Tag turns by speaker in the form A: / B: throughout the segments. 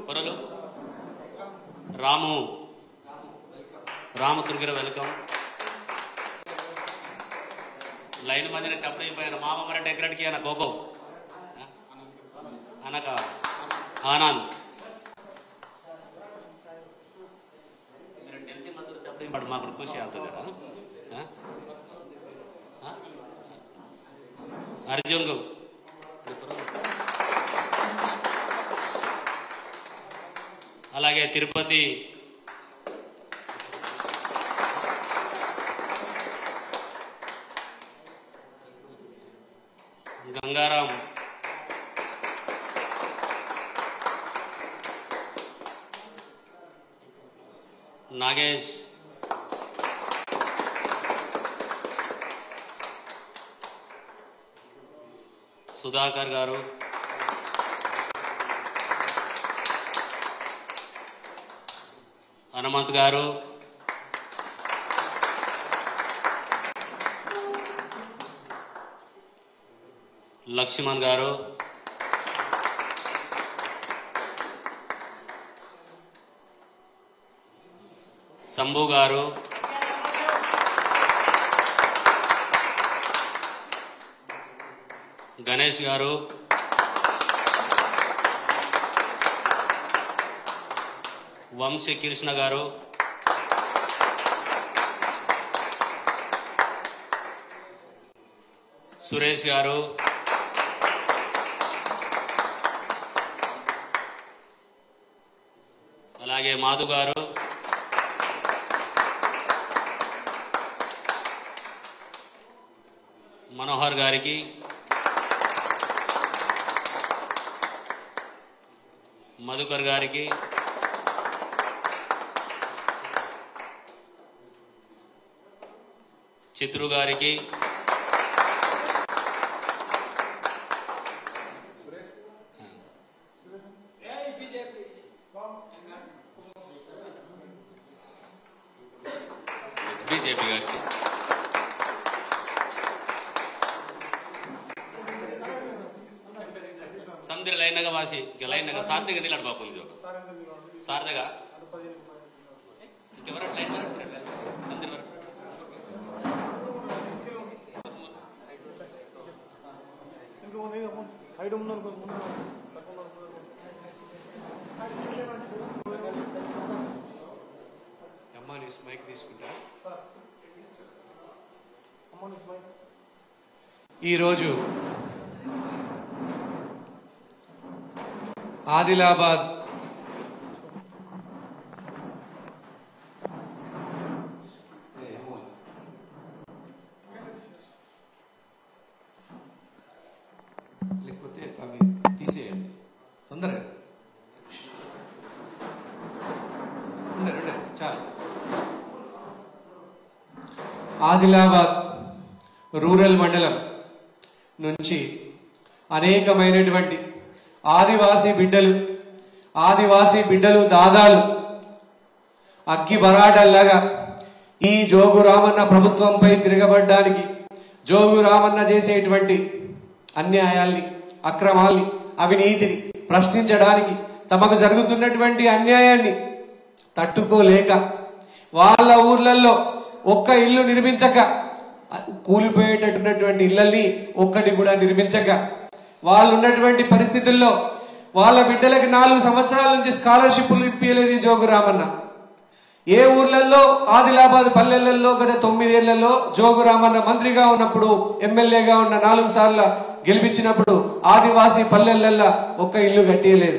A: పొరలు రాము తుర్గిర welcome. Line మధ్యన చెప్పడిపోయాను మామ మరి డెకరెట్కి అన్న కోకో అనక ఆనంద్ తెలిసి మాత్రం చెప్పడం మాకు ఖుషి అవుతుంది కదా. అర్జున్ గు అలాగే తిరుపతి గంగారాం నాగేష్ సుధాకర్ గారు హనుమంత్ గారు లక్ష్మణ్ గారు శంభు గారు గణేష్ గారు వంశీ కృష్ణ గారు సురేష్ గారు అలాగే మాధు గారు మనోహర్ గారికి మధుకర్ గారికి చిత్రు గారికి బీజేపీ గారికి समझ लाइन वासी लाइन सारदे दिलाड़ बापू सारदगा लाइन
B: ఆదిలాబాద్ లేకపోతే అవి తీసేయండి తొందరగా చాలు. ఆదిలాబాద్ రూరల్ మండలం నుంచి అనేకమైనటువంటి ఆదివాసీ బిడ్డలు దాదాలు అగ్గి బరాటల్లాగా ఈ జోగు రామన్న ప్రభుత్వంపై తిరగబడ్డానికి, జోగు రామన్న చేసేటువంటి అన్యాయాల్ని, అక్రమాల్ని, అవినీతిని ప్రశ్నించడానికి, తమకు జరుగుతున్నటువంటి అన్యాయాన్ని తట్టుకోలేక వాళ్ళ ఊర్లలో ఒక్క ఇల్లు నిర్మించక, కూలిపోయేటటువంటి ఇళ్లని ఒక్కటి కూడా నిర్మించక, వాళ్ళు ఉన్నటువంటి పరిస్థితుల్లో వాళ్ళ బిడ్డలకి 4 సంవత్సరాల నుంచి స్కాలర్షిప్లు ఇప్పించలేదు జోగు రామన్న. ఏ ఊర్లలో ఆదిలాబాద్ పల్లెలలో గత 9 ఏళ్లలో జోగు రామన్న మంత్రిగా ఉన్నప్పుడు, ఎమ్మెల్యేగా ఉన్న 4 సార్లు గెలిపించినప్పుడు ఆదివాసీ పల్లెలలో ఒక్క ఇల్లు కట్టియలేదు.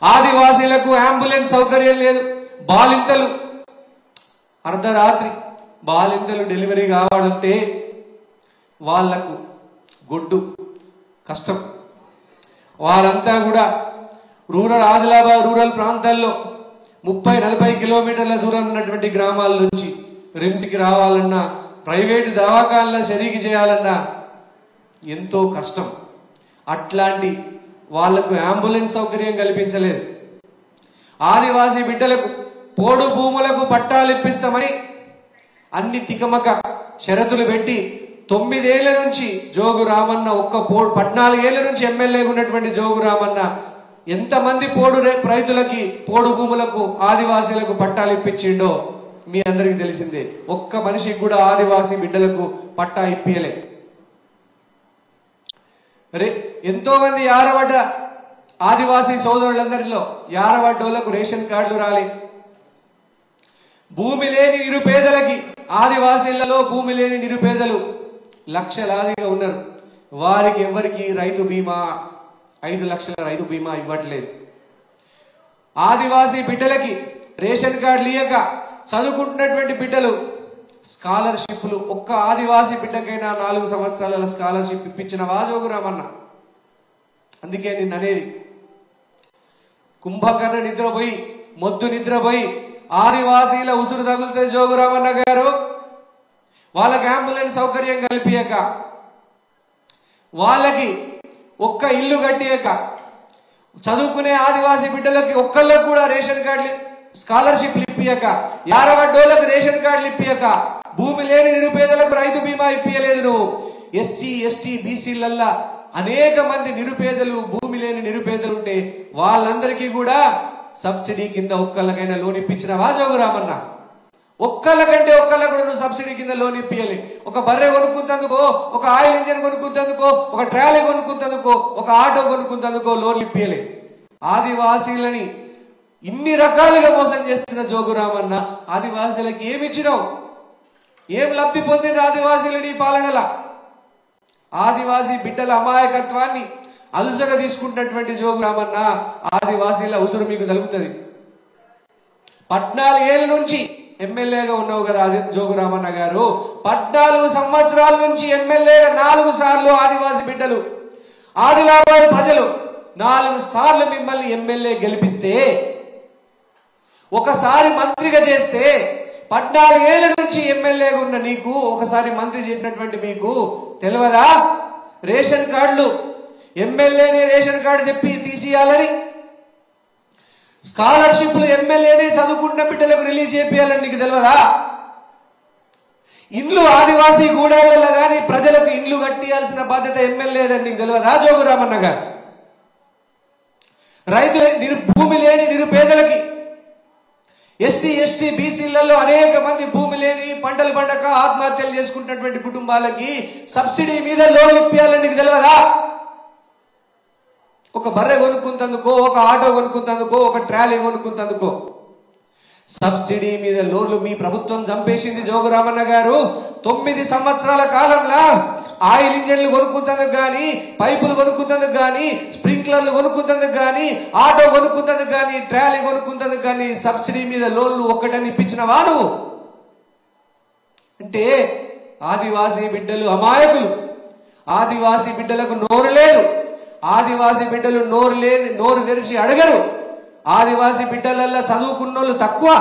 B: ఆదివాసీలకు అంబులెన్స్ సౌకర్యం లేదు. బాలింతలు అర్ధరాత్రి బాలింతలు డెలివరీ కావాలంటే వాళ్లకు గొడ్డు కష్టం. వాళ్ళంతా కూడా ఆదిలాబాద్ రూరల్ ప్రాంతాల్లో 30-40 కిలోమీటర్ల దూరం ఉన్నటువంటి గ్రామాల నుంచి రిమ్స్కి రావాలన్నా, ప్రైవేటు దవాఖానలో షరీకి చేయాలన్నా ఎంతో కష్టం. అట్లాంటి వాళ్లకు అంబులెన్స్ సౌకర్యం కల్పించలేదు. ఆదివాసీ బిడ్డలకు పోడు భూములకు పట్టాలు ఇప్పిస్తామని అన్ని తికమక షరతులు పెట్టి 9 ఏళ్ల నుంచి జోగు రామన్న 14 ఏళ్ల నుంచి ఎమ్మెల్యేగా ఉన్నటువంటి జోగు రామన్న ఎంతమంది రైతులకి పోడు భూములకు ఆదివాసీలకు పట్టాలు ఇప్పించిండో మీ అందరికీ తెలిసిందే. ఒక్క మనిషికి కూడా ఆదివాసీ బిడ్డలకు పట్టా ఇప్పియలే. ఎంతో మంది యారవడ్డ ఆదివాసీ సోదరులందరిలో యారవడ్డోళ్లకు రేషన్ కార్డులు రాలే. భూమి లేని నిరుపేదలకి, ఆదివాసీలలో భూమి లేని నిరుపేదలు లక్షలాదిగా ఉన్నారు. వారికి ఎవరికి రైతు బీమా 5 లక్షల రైతు బీమా ఇవ్వట్లేదు. ఆదివాసీ బిడ్డలకి రేషన్ కార్డులు ఇయ్యక చదువుకుంటున్నటువంటి బిడ్డలు స్కాలర్షిప్లు, ఒక్క ఆదివాసీ బిడ్డకైనా 4 సంవత్సరాల స్కాలర్షిప్ ఇప్పించిన జోగురామన్న. అందుకే నిన్న అనేది కుంభకర్ణ నిద్రపోయి, మొద్దు నిద్రపోయి ఆదివాసీల ఉసురు తగులుతుంది జోగురామన్న గారు. వాళ్ళకి అంబులెన్స్ సౌకర్యం కల్పియక, వాళ్ళకి ఒక్క ఇల్లు కట్టియక, చదువుకునే ఆదివాసీ బిడ్డలకి ఒక్కళ్ళకు కూడా రేషన్ కార్డులు స్కాలర్షిప్లు ఇప్పియక, యారవడ్డోళ్లకు రేషన్ కార్డులు ఇప్పియక, భూమి లేని నిరుపేదలకు రైతు బీమా ఇప్పియలేదు నువ్వు. ఎస్సీ ఎస్టీ బీసీలల్లా అనేక మంది నిరుపేదలు, భూమి లేని నిరుపేదలు ఉంటే వాళ్ళందరికీ కూడా సబ్సిడీ కింద ఒక్కళ్ళకైనా లోన్ ఇప్పించినవా జోగురామన్న? ఒక్కళ్ళకంటే ఒక్కళ్ళకు కూడా నువ్వు సబ్సిడీ కింద లోన్ ఇప్పియాలి. ఒక బర్రె కొనుక్కుంటందుకో, ఒక ఆయిల్ ఇంజిన్ కొనుక్కుంటందుకో, ఒక ట్రాలీ కొనుక్కుంటందుకో, ఒక ఆటో కొనుక్కుంటందుకో లోన్ ఇప్పియాలి. ఆదివాసీలని ఇన్ని రకాలుగా మోసం చేస్తున్న జోగురామన్న, ఆదివాసీలకి ఏమిచ్చినావు? ఏం లబ్ధి పొందిన ఆదివాసీలని పాలనల? ఆదివాసీ బిడ్డల అమాయకత్వాన్ని అలుసగా తీసుకుంటున్నటువంటి జోగురామన్న, ఆదివాసీల ఉసురు మీకు తలుగుతుంది. 14 ఏళ్ల నుంచి ఎమ్మెల్యేగా ఉన్నావు కదా జోగురామన్న గారు. 14 సంవత్సరాల నుంచి ఎమ్మెల్యేగా 4 సార్లు ఆదివాసీ బిడ్డలు, ఆదిలాబాద్ ప్రజలు 4 సార్లు మిమ్మల్ని ఎమ్మెల్యే గెలిపిస్తే, ఒకసారి మంత్రిగా చేస్తే, 14 ఏళ్ల నుంచి ఎమ్మెల్యేగా ఉన్న నీకు ఒకసారి మంత్రి చేసినటువంటి మీకు తెలియదా? రేషన్ కార్డులు ఎమ్మెల్యేనే రేషన్ కార్డు చెప్పి తీసియాలని, స్కాలర్షిప్లు ఎమ్మెల్యేనే చదువుకున్న బిడ్డలకు రిలీజ్ చేయాలని నీకు తెలియదా? ఇండ్లు ఆదివాసీ గూడాలలో గాని ప్రజలకు ఇండ్లు కట్టియాల్సిన బాధ్యత ఎమ్మెల్యేదని నీకు తెలియదా జోగురామన్న గారు? రైతులు, భూమి లేని నిరుపేదలకి, ఎస్సీ ఎస్టీ బీసీలలో అనేక మంది భూమి లేని, పంటలు పండక ఆత్మహత్యలు చేసుకుంటున్నటువంటి కుటుంబాలకి సబ్సిడీ మీద లోన్ ఇప్పియాలని నీకు తెలియదా? ఒక బర్రె కొనుక్కుంటందుకో, ఒక ఆటో కొనుక్కుంటందుకో, ఒక ట్రాలీ కొనుక్కుంటందుకో సబ్సిడీ మీద లోన్లు మీ ప్రభుత్వం చంపేసింది జోగురామన్న గారు. 9 సంవత్సరాల కాలంలో ఆయిల్ ఇంజన్లు కొనుక్కుంటందుకు గాని, పైపులు కొనుక్కుంటందుకు గాని, స్ప్రింక్లర్లు కొనుక్కుంటందుకు గాని, ఆటో కొనుక్కుంటందుకు గాని, ట్రాలీ కొనుక్కుంటందుకు గాని సబ్సిడీ మీద లోన్లు ఒక్కటని ఇప్పించినవా నువ్వు? అంటే ఆదివాసీ బిడ్డలు అమాయకులు. ఆదివాసీ బిడ్డలకు నోరు లేదు. ఆదివాసీ బిడ్డలు నోరు తెరిచి అడగరు. ఆదివాసీ బిడ్డలల్లా చదువుకున్నోళ్ళు తక్కువ.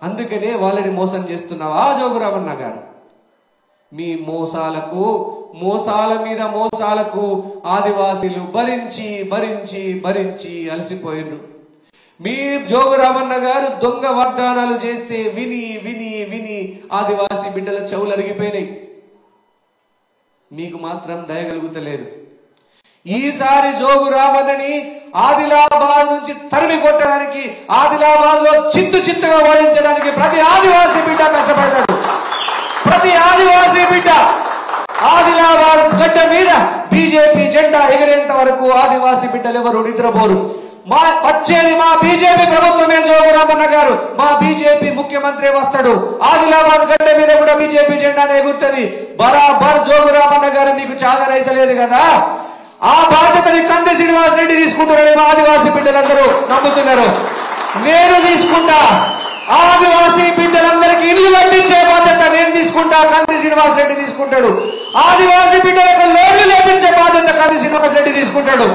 B: అందుకనే వాళ్ళని మోసం చేస్తున్నావా జోగురామన్న గారు? మీ మోసాల మీద మోసాలకు ఆదివాసీలు భరించి భరించి భరించి అలసిపోయారు. మీ జోగురామన్న గారు దొంగ వాగ్దానాలు చేస్తే విని విని విని ఆదివాసీ బిడ్డల చెవులు అరిగిపోయినాయి. మీకు మాత్రం దయగలుగుతలేదు. ఈసారి జోగురామన్నని ఆదిలాబాద్ నుంచి తరిమి కొట్టడానికి, ఆదిలాబాద్ లో చిత్తుగా ఓడించడానికి ప్రతి ఆదివాసీ బిడ్డ కష్టపడతాడు. ప్రతి ఆదివాసీ బిడ్డ ఆదిలాబాద్ గడ్డ మీద బీజేపీ జెండా ఎగిరేంత వరకు ఆదివాసీ బిడ్డలు ఎవరు నిద్రపోరు. వచ్చేది మా బీజేపీ ప్రభుత్వమే జోగురామన్న గారు. మా బీజేపీ ముఖ్యమంత్రి వస్తాడు. ఆదిలాబాద్ గడ్డ మీద కూడా బీజేపీ జెండానే ఎగురుతుంది. బరాబర్ జోగురామన్న గారు మీకు చాదరైతలేదు కదా, ఆ బాధ్యతని కంది శ్రీనివాస్ రెడ్డి తీసుకుంటారని మా ఆదివాసీ బిడ్డలందరూ నమ్ముతున్నారు. నేను తీసుకుంటా. ఆదివాసీ బిడ్డలందరికీ ఇల్లు కట్టించే బాధ్యత నేను తీసుకుంటా, కంది శ్రీనివాస్ రెడ్డి తీసుకుంటాడు. ఆదివాసీ బిడ్డలకు లోన్లు లేపించే బాధ్యత కంది శ్రీనివాస్ రెడ్డి తీసుకుంటాడు.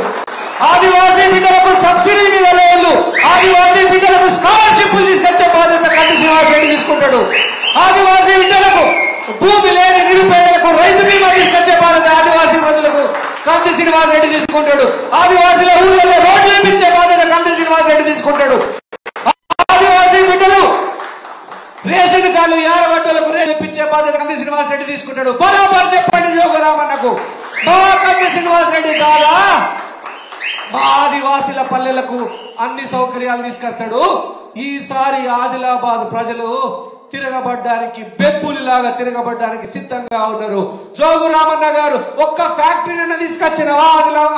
B: ఆదివాసీ బిడ్డలకు సబ్సిడీ మీద లోన్లు, ఆదివాసీ బిడ్డలకు స్కాలర్షిప్లు తీసుకొచ్చే బాధ్యత కంది శ్రీనివాస్ రెడ్డి తీసుకుంటాడు. ఆదివాసీ బిడ్డలకు భూమి లేని నిరుపేదలకు రైతు బీమా తీసుకొచ్చే బాధ్యత ఆదివాసీ ప్రజలకు కంది శ్రీనివాస్ రెడ్డి తీసుకుంటాడు. ఆదివాసీల ఊళ్ళలో రోడ్లు వేయించే బాధ్యత కంది శ్రీనివాస్ రెడ్డి తీసుకుంటాడు. ఆదివాసీ బిడ్డలు రేషన్ కార్డులు యారవడ్డలకు రేపించే బాధ్యత కంది శ్రీనివాస్ రెడ్డి తీసుకుంటాడు. బరాబర్ చెప్పండి జోగురామన్నకు, మా కంది శ్రీనివాస్ రెడ్డి కాదా? మా ఆదివాసీల పల్లెలకు అన్ని సౌకర్యాలు తీసుకొస్తాడు. ఈసారి ఆదిలాబాద్ ప్రజలు తిరగబడ్డానికి, బెబ్బులిలాగా తిరగబడ్డానికి సిద్ధంగా ఉన్నారు. జోగు రామన్న గారు ఒక్క ఫ్యాక్టరీని తీసుకొచ్చిన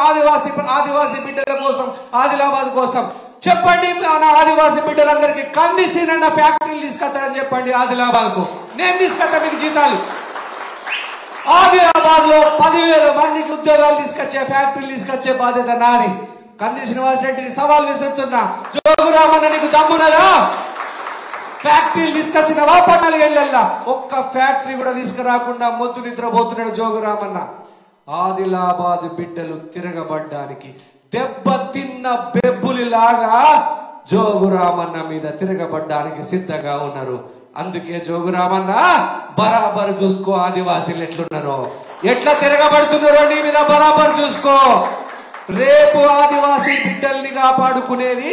B: ఆదివాసీ బిడ్డల కోసం, ఆదిలాబాద్ కోసం చెప్పండి. మన ఆదివాసీ బిడ్డలందరికీ కందిసీనన్న ఫ్యాక్టరీలు తీసుకొస్తారని చెప్పండి. ఆదిలాబాద్ కు నేను తీసుకొస్తా మీకు జీతాలు. ఆదిలాబాద్ లో 10,000 మందికి ఉద్యోగాలు తీసుకొచ్చే ఫ్యాక్టరీలు తీసుకొచ్చే బాధ్యత నాది. కంది శ్రీనివాస్ రెడ్డిని సవాల్ విసురుతున్నా. జోగు రామన్న నీకు దమ్మునదా? ఫ్యాక్టరీలు తీసుకొచ్చినవా? 14 ఏళ్లల్లా ఒక్క ఫ్యాక్టరీ కూడా తీసుకురాకుండా మొద్దు నిద్రపోతున్నాడు జోగు రామన్న. ఆదిలాబాద్ బిడ్డలు తిరగబడ్డానికి, దెబ్బతిన్న బెబ్బులిలాగా జోగు రామన్న మీద తిరగబడ్డానికి సిద్ధంగా ఉన్నారు. అందుకే జోగు రామన్న బరాబర్ చూసుకో, ఆదివాసీలు ఎట్లున్నారో, ఎట్లా తిరగబడుతున్నారో నీ మీద బరాబర్ చూసుకో. రేపు ఆదివాసీ బిడ్డల్ని కాపాడుకునేది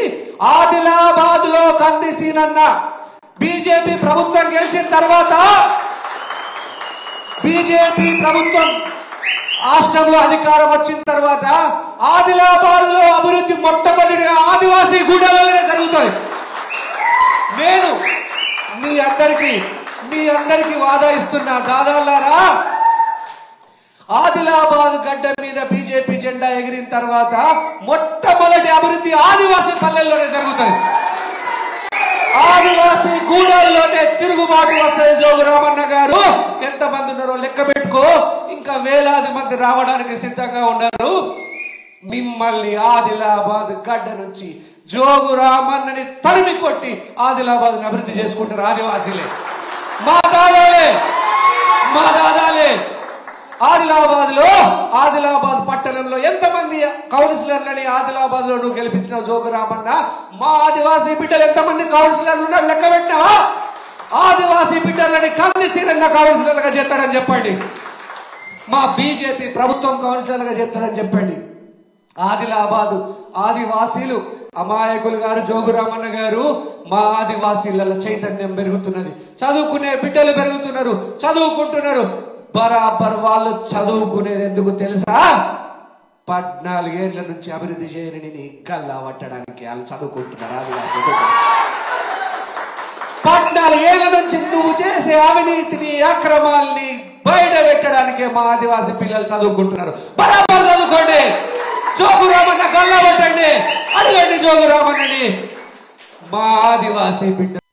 B: ఆదిలాబాద్ లో కందిసీనన్న. బీజేపీ ప్రభుత్వం గెలిచిన తర్వాత, బీజేపీ ప్రభుత్వం రాష్ట్రంలో అధికారం వచ్చిన తర్వాత ఆదిలాబాద్ లో అభివృద్ధి మొట్టమొదటిగా ఆదివాసీ గూడలలోనే జరుగుతుంది. నేను మీ అందరికీ వాదా ఇస్తున్నా, దాదాలారా, ఆదిలాబాద్ గడ్డ మీద బీజేపీ జెండా ఎగిరిన తర్వాత మొట్టమొదటి అభివృద్ధి ఆదివాసీ పల్లెల్లోనే జరుగుతుంది. ఆదివాసీ గూడల్లోనే తిరుగుబాటు వస్తుంది. జోగు రామన్న గారు ఎంతమంది ఉన్నారో లెక్క పెట్టుకో. ఇంకా వేలాది మంది రావడానికి సిద్ధంగా ఉన్నారు. మిమ్మల్ని ఆదిలాబాద్ గడ్డ నుంచి జోగు రామన్నని తరిమి కొట్టి ఆదిలాబాద్ అభివృద్ధి చేసుకుంటారు ఆదివాసీలే, మా దాదాలే. ఆదిలాబాద్ పట్టణంలో ఎంతమంది కౌన్సిలర్లని ఆదిలాబాద్ లో నువ్వు గెలిపించినావు జోగు రామన్న? మా ఆదివాసీ బిడ్డలు ఎంతమంది కౌన్సిలర్లు ఉన్నారు లెక్క పెట్టినావా? ఆదివాసీ బిడ్డలని కందిసీనన్న కౌన్సిలర్గా చేస్తాడని చెప్పండి. మా బీజేపీ ప్రభుత్వం కౌన్సిలర్గా చేస్తాడని చెప్పండి. ఆదిలాబాద్ ఆదివాసీలు అమాయకులు గారు జోగు రామన్న గారు. మా ఆదివాసీల చైతన్యం పెరుగుతున్నది, చదువుకునే బిడ్డలు పెరుగుతున్నారు, చదువుకుంటున్నారు. బరాబర్ వాళ్ళు చదువుకునేది ఎందుకు తెలుసా? 14 ఏళ్ల నుంచి అభివృద్ధి చేయని నీ గల్లా పట్టడానికి వాళ్ళు చదువుకుంటున్నారు. ఆదివాసీ 14 ఏళ్ల నుంచి నువ్వు చేసే అవినీతిని, అక్రమాల్ని బయట పెట్టడానికే మా ఆదివాసీ పిల్లలు చదువుకుంటున్నారు. బరాబర్ చదువుకోండి, జోగు రామన్న గల్లా పట్టండి, అడగండి జోగు రామన్నని. మా ఆదివాసీ బిడ్డ